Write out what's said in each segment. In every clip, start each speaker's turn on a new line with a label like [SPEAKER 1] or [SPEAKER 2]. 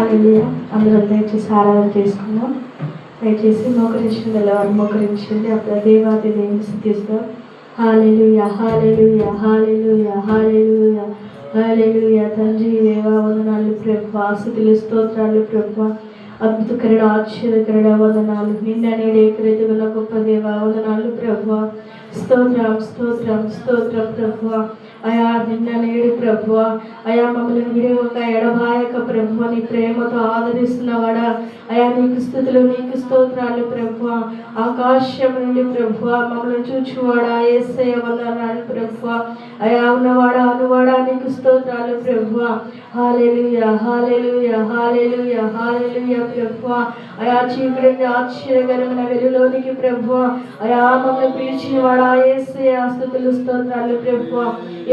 [SPEAKER 1] హల్లెలూయా. అందరం దయచేసి ఆరాధన చేసుకుందాం. దయచేసి మోకరించిన వారు మోకరించండి. అప్పుడు దేవాది దేవుని స్తుతిస్తాం. హల్లెలూయా, హల్లెలూయా, హల్లెలూయా, హల్లెలూయా, హల్లెలూయా. తండ్రి దేవా వందనాలు ప్రభువా, స్తుతులు స్తోత్రాలు ప్రభువా. అద్భుతకరుడ ఆశ్చర్యకరుడ వందనాలు. నిన్న నేడు ఏకరీతిగా గొప్ప దేవా వందనాలు ప్రభువా. స్తోత్రం స్తోత్రం స్తోత్రం ప్రభువా. అయా నిన్న నేడు ప్రభువా, అయా మమ్మల్ని విడివక ఎడబాయక ప్రభువ నీ ప్రేమతో ఆదరిస్తున్నవాడా, అయా నీకు స్తుతులు నీకు స్తోత్రాలు ప్రభువా. ఆకాశం నుండి ప్రభువా మమ్మల్ని చూచువాడా యేసయ్య వందనాలు ప్రభువా. అయా ఉన్నవాడా అనువాడా నీకు స్తోత్రాలు ప్రభువా. హల్లెలూయా, హల్లెలూయా, హల్లెలూయా, హల్లెలూయా ప్రభువా. అయా చీకటి ఆశ్చర్యకరమైన వెలుగులోనికి ప్రభువా, అయా మమ్మల్ని పిలిచిన వాడా యేసయ్య స్తుతులు స్తోత్రాలు ప్రభువా.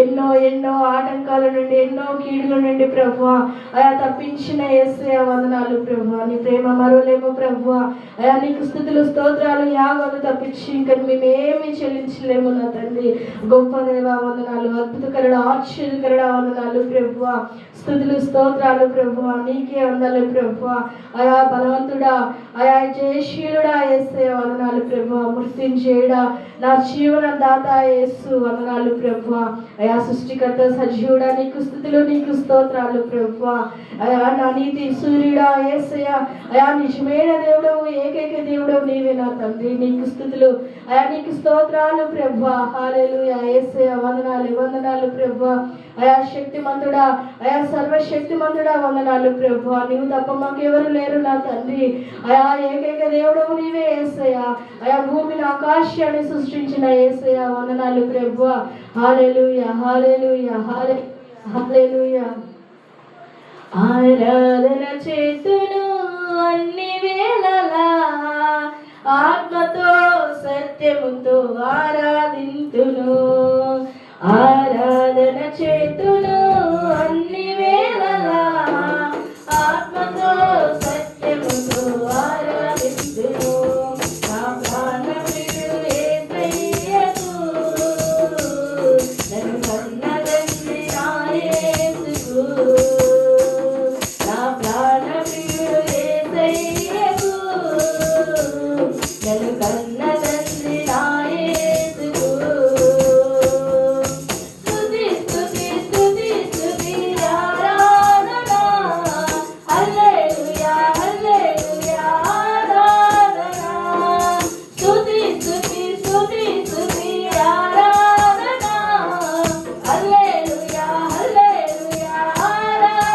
[SPEAKER 1] ఎన్నో ఎన్నో ఆటంకాల నుండి ఎన్నో కీడుల నుండి ప్రభువా అయా తప్పించిన యేసయ్య వందనాలు ప్రభువా. నీ ప్రేమ మరోలేమో ప్రభువా. అయా నీకు స్తుతులు స్తోత్రాలు యాగలు తప్పించి ఇంకా మేమేమి చెల్లించలేము నా తండ్రి. గొప్ప దేవా వందనాలు, అద్భుతకరుడ ఆశ్చర్యకరుడ వందనాలు ప్రభువా. స్తుతులు స్తోత్రాలు ప్రభువా, నీకే వందనాలు ప్రభువా. అయా బలవంతుడా, అయా జయశీలుడా యేసయ్య వందనాలు ప్రభువా. మృత్యుంజయుడా, నా జీవన దాత యేసు వందనాలు ప్రభువా. అయా సృష్టికర్త సజీవుడా నీకు స్తుతులు నీకు స్తోత్రాలు ప్రభువా. అయా నా నీతి సూర్యుడా యేసయ్య, అయా నిజమైన దేవుడవు ఏకైక దేవుడవు నీవే నా తండ్రి. నీకు స్తుతులు అయా నీకు స్తోత్రాలు ప్రభువా. హల్లెలూయా యేసయ్య వందనాలు వందనాలు ప్రభువా. అయా శక్తిమంతుడా, అయా సర్వశక్తిమంతుడా వందనాలు ప్రభువా. నీవు తప్ప మాకెవరు లేరు నా తండ్రి. అయా ఏకైక దేవుడవు నీవే యేసయ్య. అయా భూమిని ఆకాశాన్ని సృష్టించిన యేసయ్య వందనాలు ప్రభువా. హల్లెలూయా, హల్లెలూయా, హల్లెలూయా. ఆరాధన చేతును అన్ని వేళలా, ఆత్మతో సత్యముతో ఆరాధింతును. ఆరాధన చేతును అన్ని వేళలా, ఆత్మతో సత్యముతో ఆరాధింతును. నా ప్రాణప్రియుడు యేసయ్యకు, నన్ను కన్న తండ్రి నా యేసుకు. నా ప్రాణప్రియుడు యేసయ్యకు, నన్ను కన్న తండ్రి నా యేసుకు. స్తుతి స్తుతి స్తుతి స్తుతి ఆరాధన. హల్లెలూయా, హల్లెలూయా ఆరాధన. స్తుతి స్తుతి స్తుతి స్తుతి ఆరాధన. హల్లెలూయా, హల్లెలూయా ఆరాధన.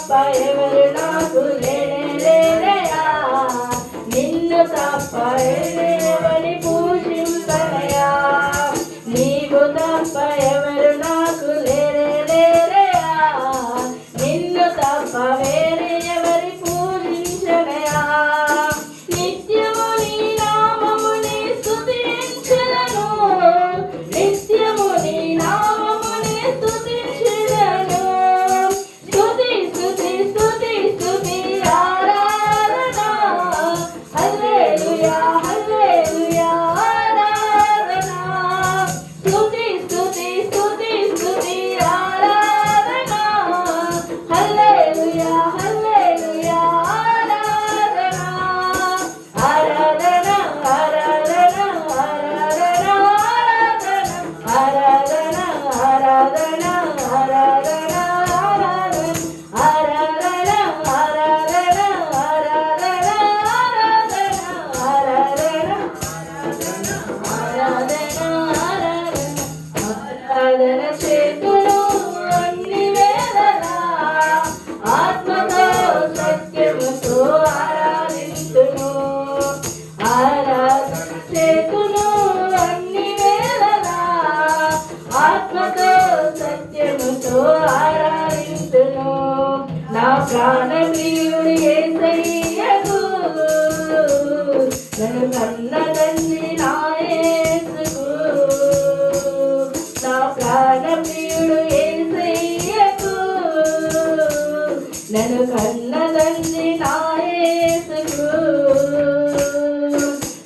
[SPEAKER 1] తప్ప ఎవరు నాకు లేనే లేరయ్యా, నిన్ను తప్ప ఎవరిని పూజింపనయ్యా, నీవు తప్ప ఎవరు నాకు లేరే లేరయ్యా, నిన్ను తప్ప వేరే ఎవరి పూజించనయ్యా. నిత్యము నీ నామముని స్తుతించెదను, నిత్యము నీ నామముని స్తుతించెదను. స్తుతి స్తుతి స్తుతి స్తుతి ఆరాధన, హల్లెలూయా హల్లెలూయా ఆరాధన. స్తుతి స్తుతి స్తుతి స్తుతి ఆరాధన, హల్లెలూయా హల్లెలూయా ఆరాధన. ఆరాధన ఆరాధన ఆరాధన ఆరాధన ఆరాధన ఆరాధన ఆరాధన ఆరాధన ఆరాధన చేతును అన్ని వేళలా, ఆత్మతో సత్యముతో ఆరాధింతును. ఆరాధన చేతును అన్ని వేళలా, ఆత్మతో సత్యముతో ఆరాధింతును. నా ప్రాణప్రియుడు యేసయ్యకు, నన్ను కన్న తండ్రి నా యేసుకు. నా ప్రాణప్రియుడు యేసయ్యకు, నన్ను కన్న తండ్రి నా యేసుకు.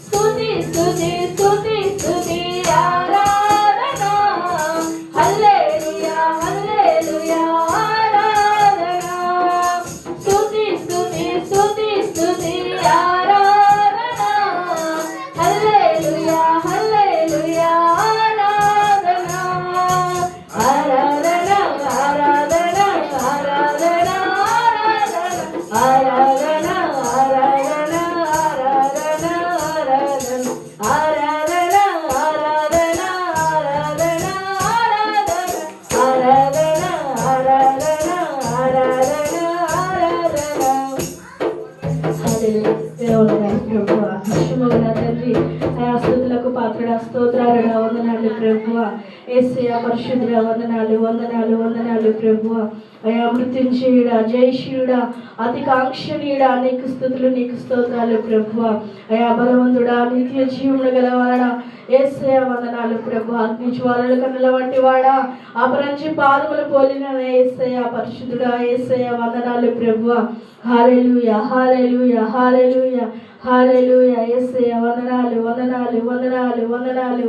[SPEAKER 1] స్తుతి స్తుతి స్తుతి స్తుతి ఆరాధన, హల్లెలూయా హల్లెలూయా ఆరాధన. స్తుతి స్తుతి స్తుతి స్తుతి ఆరాధన, హల్లెలూయా హల్లెలూయా ఆరాధన. ఆరాధన ఆరాధన ఆరాధన ఆరాధన ఆరాధన ఆరాధన ఆరాధన ఆరాధన ఆరాధన ఆరాధన ఆరాధన ఆరాధన ఆరాధన. తండ్రి అయా స్తుతులకు పాత్రుడా, స్తోత్రాలుగా వందనాలు ప్రభువ. యేసయ్యా పరిశుద్ధుడా వందనాలు వందనాలు వందనాలు ప్రభువ. అయా మృత్యుంజయుడా, జయశీయుడా, అతి కాంక్షణీయుడా, నీకు స్తుతులు నీకు స్తోత్రాలు ప్రభువ. అయా బలవంతుడా, నిత్య జీవుడు గలవాడా, యేసయ్యా వందనాలు ప్రభువ. అగ్ని జ్వాలలు కన్నుల వంటి వాడా, అపరంజి పాదములు పోలిన యేసయ్యా పరిశుద్ధుడా, యేసయ్యా వందనాలు ప్రభువ. హల్లెలూయా హల్లెలూయా హల్లెలూయా హల్లెలూయా. యేసయ్యా వందనాలు వందనాలు వందనాలు వందనాలు.